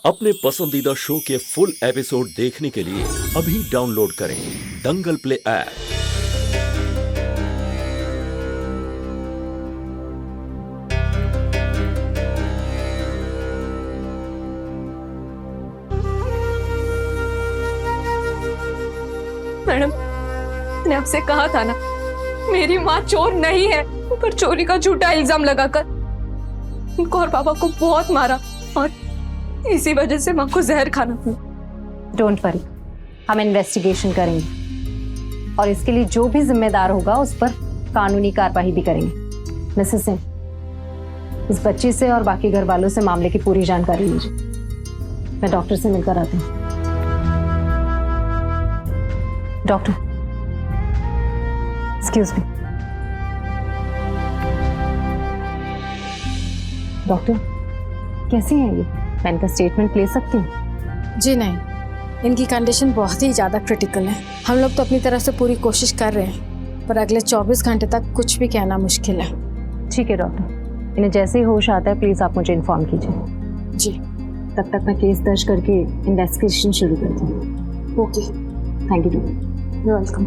अपने पसंदीदा शो के फुल एपिसोड देखने के लिए अभी डाउनलोड करें दंगल प्ले ऐप। मैडम, मैंने आपसे कहा था ना, मेरी माँ चोर नहीं है, पर चोरी का झूठा इल्जाम लगाकर उनको और पापा को बहुत मारा और इसी वजह से माँ को जहर खाना पड़ा। डोंट वरी, हम इन्वेस्टिगेशन करेंगे और इसके लिए जो भी जिम्मेदार होगा उस पर कानूनी कार्रवाई भी करेंगे। मिसेस सिंह, इस बच्ची से और बाकी घर वालों से मामले की पूरी जानकारी लीजिए। मैं डॉक्टर से मिलकर आती हूँ। Doctor, excuse me. डॉक्टर, कैसी हैं ये? मैं इनका स्टेटमेंट ले सकती हूँ? जी नहीं, इनकी कंडीशन बहुत ही ज़्यादा क्रिटिकल है। हम लोग तो अपनी तरफ से पूरी कोशिश कर रहे हैं, पर अगले 24 घंटे तक कुछ भी कहना मुश्किल है। ठीक है डॉक्टर, इन्हें जैसे ही होश आता है प्लीज़ आप मुझे इन्फॉर्म कीजिए। जी, तब तक मैं केस दर्ज करके इन्वेस्टिगेशन शुरू करती हूँ। Okay, thank you doctor. You welcome.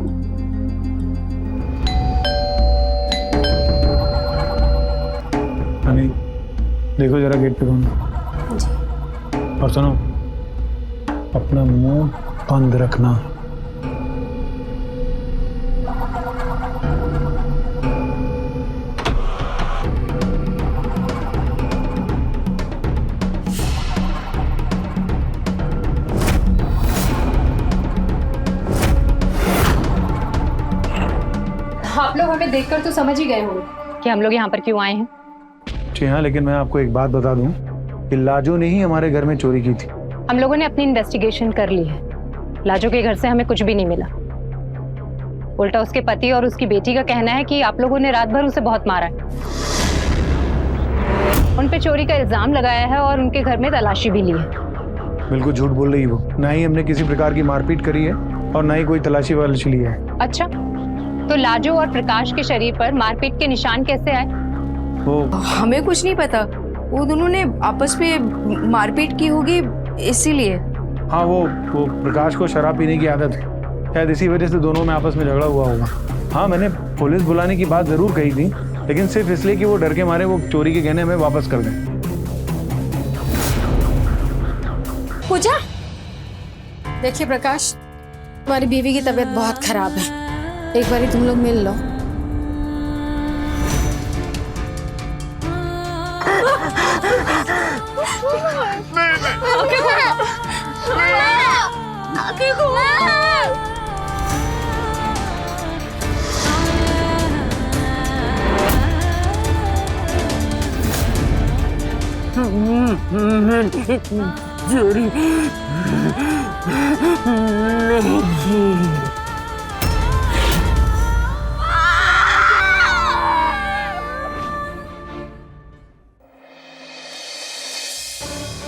Honey, देखो जरा गेट पे कौन है। और सुनो, अपना मुंह बंद रखना। आप लोग हमें देखकर तो समझ ही गए होंगे कि हम लोग यहाँ पर क्यों आए हैं। जी हाँ, लेकिन मैं आपको एक बात बता दूं कि लाजो ने ही हमारे घर में चोरी की थी। हम लोगों ने अपनी इन्वेस्टिगेशन कर ली है। लाजो के घर से हमें कुछ भी नहीं मिला। उल्टा उसके पति और उसकी बेटी का कहना है कि आप लोगों ने रात भर उसे बहुत मारा है, उन पे चोरी का इल्जाम लगाया है और उनके घर में तलाशी भी ली है। बिल्कुल झूठ बोल रही है वो। ना ही हमने किसी प्रकार की मारपीट करी है और ना ही कोई तलाशी वालाशी ली है। अच्छा, तो लाजो और प्रकाश के शरीर पर मारपीट के निशान कैसे आए? वो हमें कुछ नहीं पता, वो दोनों ने आपस में मारपीट की होगी इसीलिए। हाँ, वो प्रकाश को शराब पीने की आदत है, शायद इसी वजह से दोनों में आपस में झगड़ा हुआ होगा। हाँ, मैंने पुलिस बुलाने की बात जरूर कही थी, लेकिन सिर्फ इसलिए कि वो डर के मारे वो चोरी के गहने हमें वापस कर दें। पूजा, देखिए प्रकाश, तुम्हारी बीवी की तबीयत बहुत खराब है, एक बारी तुम लोग मिल लो।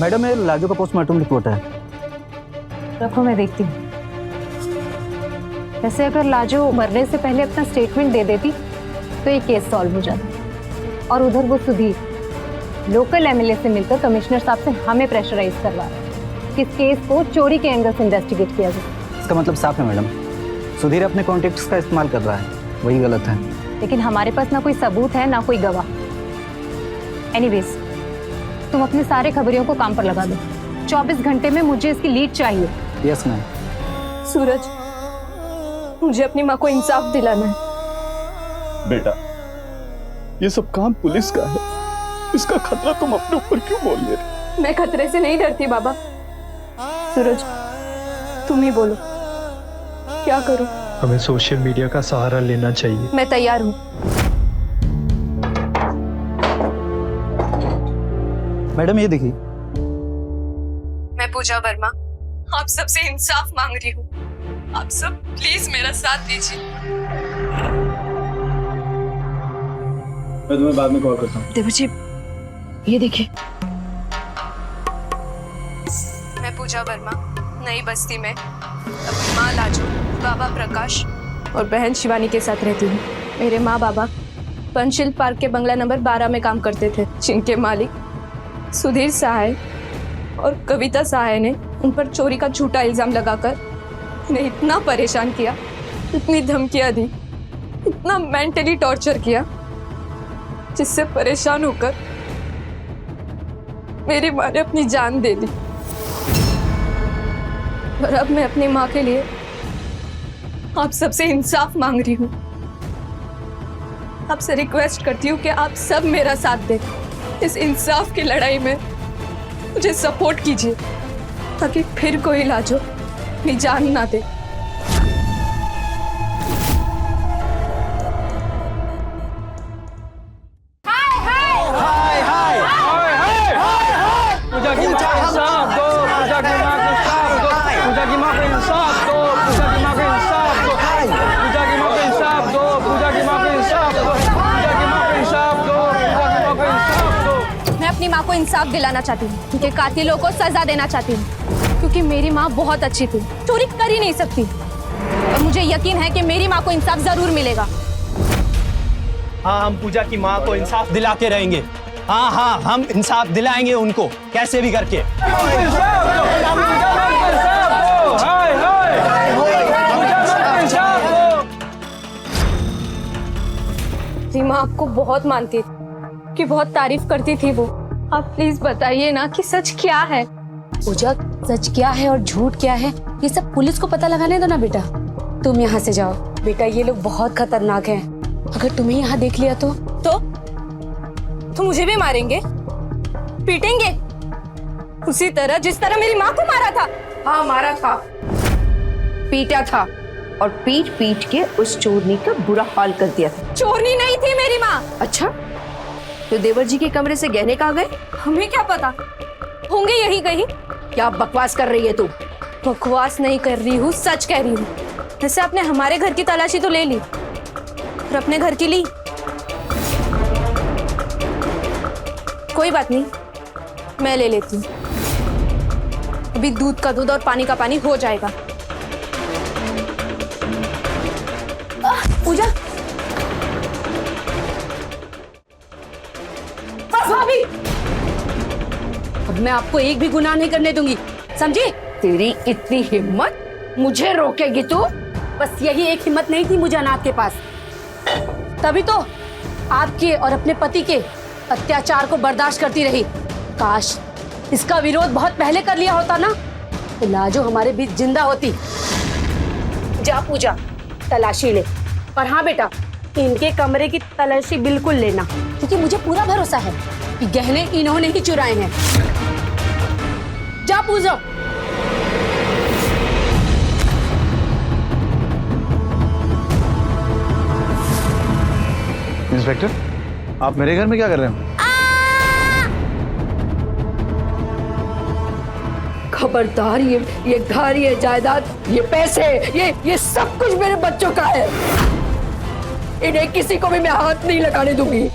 मैडम, ये लाजो का पोस्टमार्टम रिपोर्ट है। रखो, मैं देखती हूँ। वैसे अगर लाजो मरने से पहले अपना स्टेटमेंट दे देती तो ये केस सॉल्व हो जाता। और उधर वो सुधीर लोकल एमएलए से मिलकर कमिश्नर साहब से हमें प्रेशराइज करवा रहा है कि इस केस को चोरी के एंगल से इन्वेस्टिगेट किया जाए। इसका मतलब साफ है मैडम, सुधीर अपने कॉन्टेक्ट्स का इस्तेमाल कर रहा है, वही गलत है। लेकिन हमारे पास ना कोई सबूत है ना कोई गवाह। एनीवेज, तुम अपने सारे खबरियों को काम पर लगा दो। 24 घंटे में मुझे इसकी लीड चाहिए। Yes ma'am. सूरज, मुझे अपनी माँ को इंसाफ दिलाना है। बेटा, ये सब काम पुलिस का है, इसका खतरा तुम अपने ऊपर क्यों बोल ले रहे? मैं खतरे से नहीं डरती बाबा। सूरज, तुम ही बोलो, क्या करूं? हमें सोशल मीडिया का सहारा लेना चाहिए। मैं तैयार हूँ। मैडम, ये देखिए। मैं पूजा वर्मा आप सबसे इंसाफ मांग रही हूँ। आप सब प्लीज मेरा साथ दीजिए। मैं तुम्हें बाद में कॉल करता हूँ। देवर जी, ये देखिए। मैं पूजा वर्मा नई बस्ती में अपनी माँ लाजो, बाबा प्रकाश और बहन शिवानी के साथ रहती हूँ। मेरे माँ बाबा पंचशील पार्क के बंगला नंबर 12 में काम करते थे, जिनके मालिक सुधीर सहाय और कविता सहाय ने उन पर चोरी का झूठा इल्जाम लगाकर उन्हें इतना परेशान किया, इतनी धमकियां दी, इतना मेंटली टॉर्चर किया, जिससे परेशान होकर मेरी माँ ने अपनी जान दे दी। और अब मैं अपनी माँ के लिए आप सबसे इंसाफ मांग रही हूँ। आपसे रिक्वेस्ट करती हूँ कि आप सब मेरा साथ दें। इस इंसाफ की लड़ाई में मुझे सपोर्ट कीजिए, ताकि फिर कोई लाजो अपनी जान ना दे। माँ को इंसाफ दिलाना चाहती हूँ, क्योंकि कातिलों को सजा देना चाहती हूँ, क्योंकि मेरी माँ बहुत अच्छी थी, चोरी कर ही नहीं सकती। और मुझे यकीन है कि मेरी माँ को इंसाफ जरूर मिलेगा। हाँ, हम पूजा की माँ को इंसाफ दिला के रहेंगे। हाँ हाँ, हम इंसाफ दिलाएंगे उनको कैसे भी करके। मेरी माँ आपको बहुत मानती थी, कि बहुत तारीफ करती थी वो। आप प्लीज बताइए ना कि सच क्या है। पूजा, सच क्या है और झूठ क्या है ये सब पुलिस को पता लगाने दो ना बेटा। तुम यहाँ से जाओ बेटा, ये लोग बहुत खतरनाक हैं। अगर तुम्हें यहाँ देख लिया तो मुझे भी मारेंगे, पीटेंगे, उसी तरह जिस तरह मेरी माँ को मारा था। हाँ, मारा था, पीटा था, और पीट पीट के उस चोरनी का बुरा हाल कर दिया था। चोरनी नहीं थी मेरी माँ। अच्छा, तो देवर जी के कमरे से गहने कहाँ गए? हमें क्या पता, होंगे यही कहीं। क्या बकवास कर रही है तू? बकवास नहीं कर रही हूँ, सच कह रही हूँ। जैसे आपने हमारे घर की तलाशी तो ले ली, और अपने घर की ली। कोई बात नहीं, मैं ले लेती हूँ। अभी दूध का दूध और पानी का पानी हो जाएगा। पूजा, भाभी, अब मैं आपको एक भी गुनाह नहीं करने दूंगी, समझी? तेरी इतनी हिम्मत, मुझे रोकेगी तू? बस यही एक हिम्मत नहीं थी मुझे अनाथ के पास, तभी तो आपके और अपने पति के अत्याचार को बर्दाश्त करती रही। काश इसका विरोध बहुत पहले कर लिया होता ना, तो लाजो हमारे बीच जिंदा होती। जा पूजा, तलाशी ले। और हाँ बेटा, इनके कमरे की तलाशी बिल्कुल लेना, क्योंकि मुझे पूरा भरोसा है कि गहने इन्होंने ही चुराए हैं। जा पूजो। इंस्पेक्टर, आप मेरे घर में क्या कर रहे हो? खबरदार, ये घर, ये जायदाद, ये पैसे, ये सब कुछ मेरे बच्चों का है। इन्हें किसी को भी मैं हाथ नहीं लगाने दूंगी,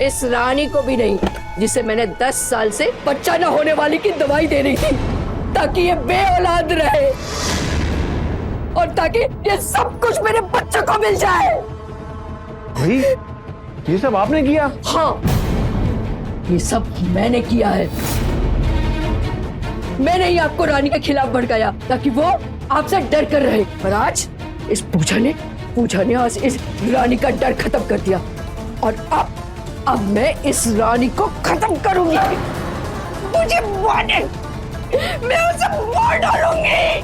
इस रानी को भी नहीं, जिसे मैंने 10 साल से बच्चा न होने वाली की दवाई दे रही थी, ताकि ये बेऔलाद रहे और ताकि ये सब कुछ मेरे बच्चों को मिल जाए। भाई, ये सब आपने किया? हाँ, ये सब मैंने किया है। मैंने ही आपको रानी के खिलाफ भड़काया, ताकि वो आपसे डर कर रहे। पर आज इस पूजा ने आज इस रानी का डर खत्म कर दिया, और अब मैं इस रानी को खत्म करूंगी। मुझे माने, मैं उसे मार डालूंगी।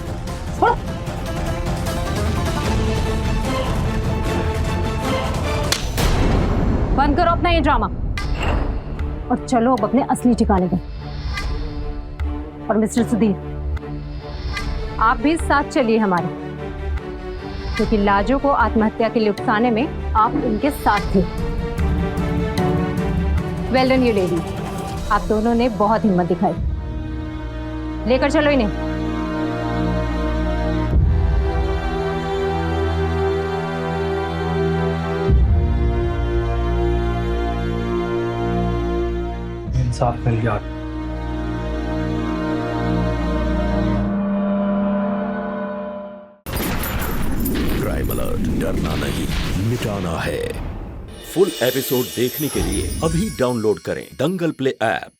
बंद करो अपना ये ड्रामा और चलो अब अपने असली ठिकाने पर। और मिस्टर सुधीर, आप भी साथ चलिए हमारे, क्योंकि लाजो को आत्महत्या के लिए उकसाने में आप उनके साथ थे। वेल डन यू लेडी, आप दोनों ने बहुत हिम्मत दिखाई। लेकर चलो इन्हें। इंसाफ मिल गया। क्राइम अलर्ट, डरना नहीं, मिटाना है। फुल एपिसोड देखने के लिए अभी डाउनलोड करें दंगल प्ले ऐप।